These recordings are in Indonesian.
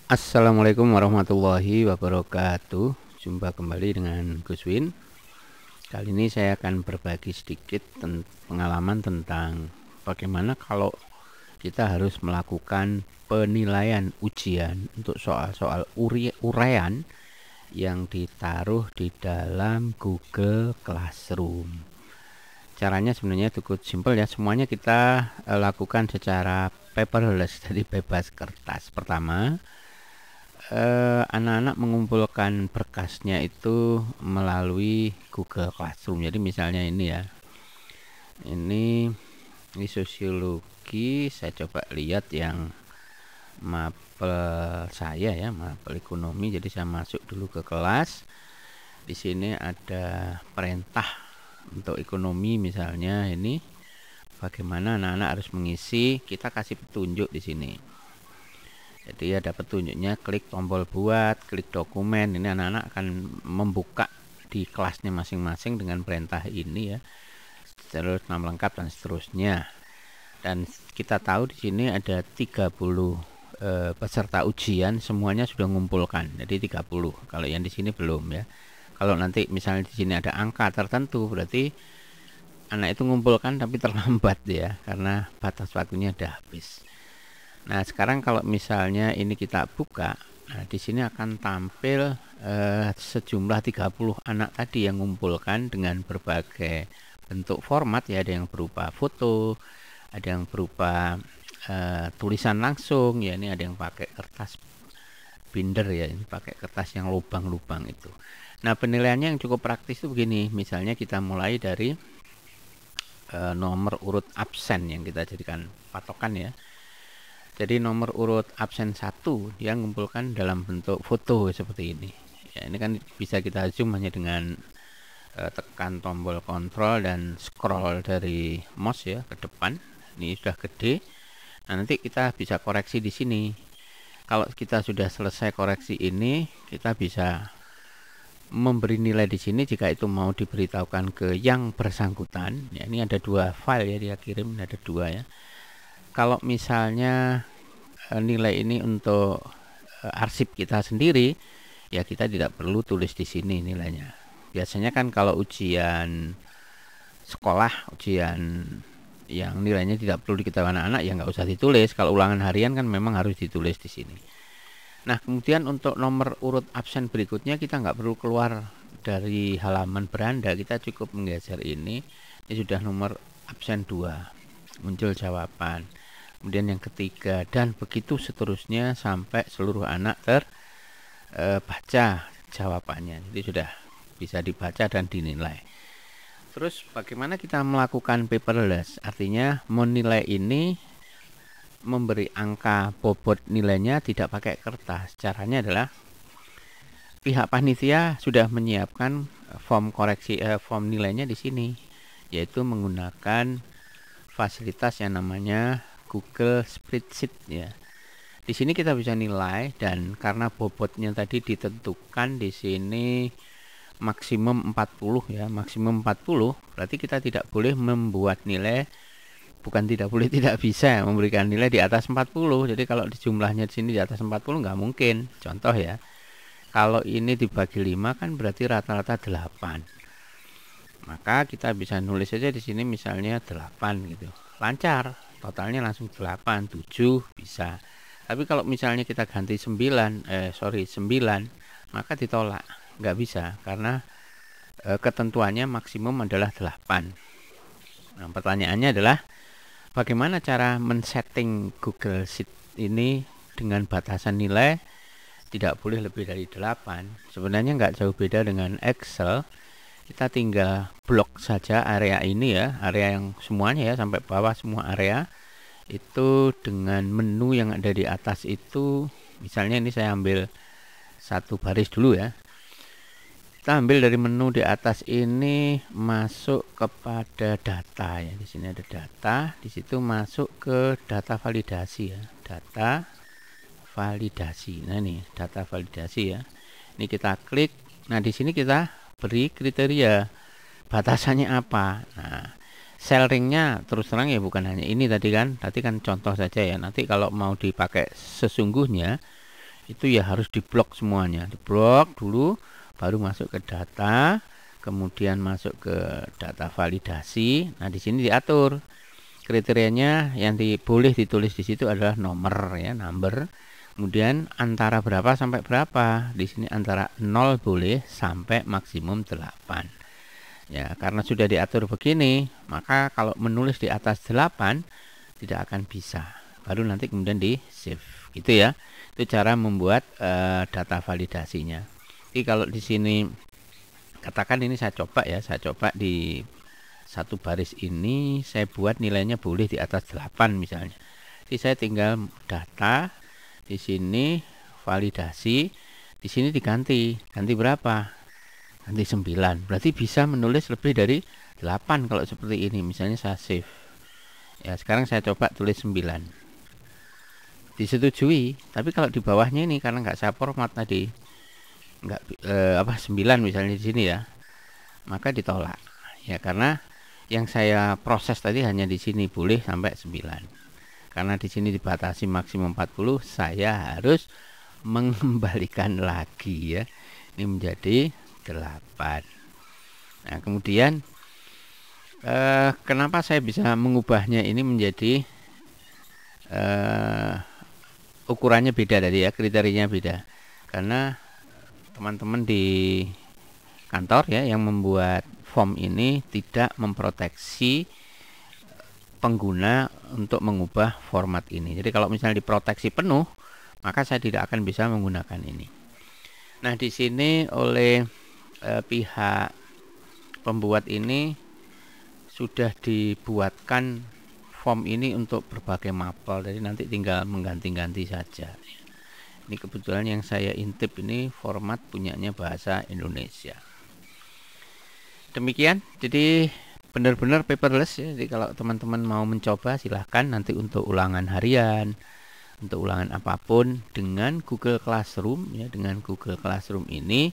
Assalamualaikum warahmatullahi wabarakatuh. Jumpa kembali dengan Gus Win. Kali ini saya akan berbagi sedikit pengalaman tentang bagaimana kalau kita harus melakukan penilaian ujian untuk soal-soal uraian yang ditaruh di dalam Google Classroom. Caranya sebenarnya cukup simpel ya. Semuanya kita lakukan secara paperless, jadi bebas kertas. Pertama, anak-anak mengumpulkan berkasnya itu melalui Google Classroom. Jadi misalnya ini ya, ini sosiologi. Saya coba lihat yang mapel saya ya, mapel ekonomi. Jadi saya masuk dulu ke kelas. Di sini ada perintah untuk ekonomi misalnya ini. Bagaimana anak-anak harus mengisi? Kita kasih petunjuk di sini. Jadi ada petunjuknya, klik tombol buat, klik dokumen. Ini anak-anak akan membuka di kelasnya masing-masing dengan perintah ini ya. Terus nama lengkap dan seterusnya. Dan kita tahu di sini ada 30 peserta ujian, semuanya sudah mengumpulkan. Jadi 30. Kalau yang di sini belum ya. Kalau nanti misalnya di sini ada angka tertentu, berarti anak itu mengumpulkan tapi terlambat ya, karena batas waktunya sudah habis. Nah, sekarang kalau misalnya ini kita buka, nah di sini akan tampil sejumlah 30 anak tadi yang mengumpulkan dengan berbagai bentuk format ya, ada yang berupa foto, ada yang berupa tulisan langsung ya, ini ada yang pakai kertas binder ya, ini pakai kertas yang lubang-lubang itu. Nah, penilaiannya yang cukup praktis itu begini, misalnya kita mulai dari nomor urut absen yang kita jadikan patokan ya. Jadi nomor urut absen 1 dia mengumpulkan dalam bentuk foto seperti ini. Ya, ini kan bisa kita zoom hanya dengan tekan tombol kontrol dan scroll dari mouse ya ke depan. Ini sudah gede. Nah, nanti kita bisa koreksi di sini. Kalau kita sudah selesai koreksi ini, kita bisa memberi nilai di sini jika itu mau diberitahukan ke yang bersangkutan. Ya, ini ada 2 file ya, dia kirim ada 2 ya. Kalau misalnya nilai ini untuk arsip kita sendiri, ya kita tidak perlu tulis di sini nilainya. Biasanya kan kalau ujian sekolah, ujian yang nilainya tidak perlu diketahui anak-anak, ya nggak usah ditulis. Kalau ulangan harian kan memang harus ditulis di sini. Nah, kemudian untuk nomor urut absen berikutnya kita nggak perlu keluar dari halaman beranda, kita cukup menggeser ini. Ini sudah nomor absen 2, muncul jawaban. Kemudian yang ketiga dan begitu seterusnya sampai seluruh anak terbaca jawabannya. Jadi sudah bisa dibaca dan dinilai. Terus bagaimana kita melakukan paperless? Artinya menilai ini, memberi angka bobot nilainya tidak pakai kertas. Caranya adalah pihak panitia sudah menyiapkan form koreksi form nilainya di sini, yaitu menggunakan fasilitas yang namanya Google Spreadsheet ya. Di sini kita bisa nilai, dan karena bobotnya tadi ditentukan di sini maksimum 40 ya, maksimum 40, berarti kita tidak boleh membuat nilai, bukan tidak boleh, tidak bisa memberikan nilai di atas 40. Jadi kalau di jumlahnya di sini di atas 40 nggak mungkin. Contoh ya, kalau ini dibagi 5 kan berarti rata-rata 8. Maka kita bisa nulis saja di sini misalnya 8 gitu. Lancar. Totalnya langsung 8, 7 bisa. Tapi kalau misalnya kita ganti 9, maka ditolak. Nggak bisa, karena ketentuannya maksimum adalah 8. Nah, pertanyaannya adalah bagaimana cara men-setting Google Sheet ini dengan batasan nilai tidak boleh lebih dari 8. Sebenarnya nggak jauh beda dengan Excel. Kita tinggal blok saja area ini ya, area yang semuanya ya, sampai bawah semua area itu dengan menu yang ada di atas itu. Misalnya ini saya ambil satu baris dulu ya. Kita ambil dari menu di atas ini, masuk kepada data ya. Di sini ada data, di situ masuk ke data validasi ya. Data validasi. Nah, ini data validasi ya. Ini kita klik. Nah, di sini kita beri kriteria batasannya apa. Nah, cell ringnya terus terang ya bukan hanya ini tadi kan contoh saja ya. Nanti kalau mau dipakai sesungguhnya itu ya harus diblok semuanya, diblok dulu baru masuk ke data, kemudian masuk ke data validasi. Nah, di sini diatur kriterianya yang boleh ditulis di situ adalah nomor ya, number. Kemudian antara berapa sampai berapa? Di sini antara 0 boleh sampai maksimum 8. Ya, karena sudah diatur begini, maka kalau menulis di atas 8 tidak akan bisa. Baru nanti kemudian di save. Gitu ya. Itu cara membuat data validasinya. Jadi kalau di sini katakan ini saya coba ya, saya coba di satu baris ini saya buat nilainya boleh di atas 8 misalnya. Jadi saya tinggal data di sini validasi, di sini diganti berapa? Ganti 9. Berarti bisa menulis lebih dari 8 kalau seperti ini. Misalnya saya save. Ya, sekarang saya coba tulis 9. Disetujui, tapi kalau di bawahnya ini karena nggak saya format tadi, nggak 9 misalnya di sini ya, maka ditolak. Ya, karena yang saya proses tadi hanya di sini boleh sampai 9. Karena di sini dibatasi maksimum 40, saya harus mengembalikan lagi ya. Ini menjadi 8. Nah, kemudian kenapa saya bisa mengubahnya ini menjadi ukurannya beda tadi ya, kriterianya beda. Karena teman-teman di kantor ya yang membuat form ini tidak memproteksi pengguna untuk mengubah format ini. Jadi kalau misalnya diproteksi penuh, maka saya tidak akan bisa menggunakan ini. Nah, di sini oleh pihak pembuat ini sudah dibuatkan form ini untuk berbagai mapel, jadi nanti tinggal mengganti-ganti saja. Ini kebetulan yang saya intip ini format punyanya bahasa Indonesia. Demikian, jadi benar-benar paperless ya. Jadi kalau teman-teman mau mencoba silahkan nanti untuk ulangan harian, untuk ulangan apapun dengan Google Classroom ya. Dengan Google Classroom ini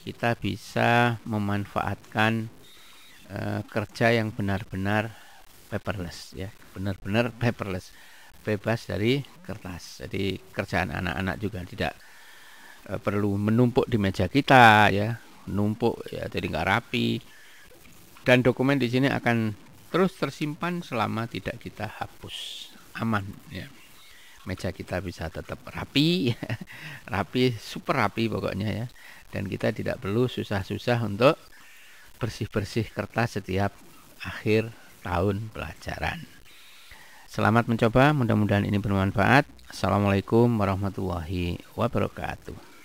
kita bisa memanfaatkan kerja yang benar-benar paperless ya, benar-benar paperless, bebas dari kertas. Jadi kerjaan anak-anak juga tidak perlu menumpuk di meja kita ya, numpuk ya, jadi nggak rapi. Dan dokumen di sini akan terus tersimpan selama tidak kita hapus, aman ya. Meja kita bisa tetap rapi, rapi, super rapi pokoknya ya. Dan kita tidak perlu susah-susah untuk bersih-bersih kertas setiap akhir tahun pelajaran. Selamat mencoba, mudah-mudahan ini bermanfaat. Assalamualaikum warahmatullahi wabarakatuh.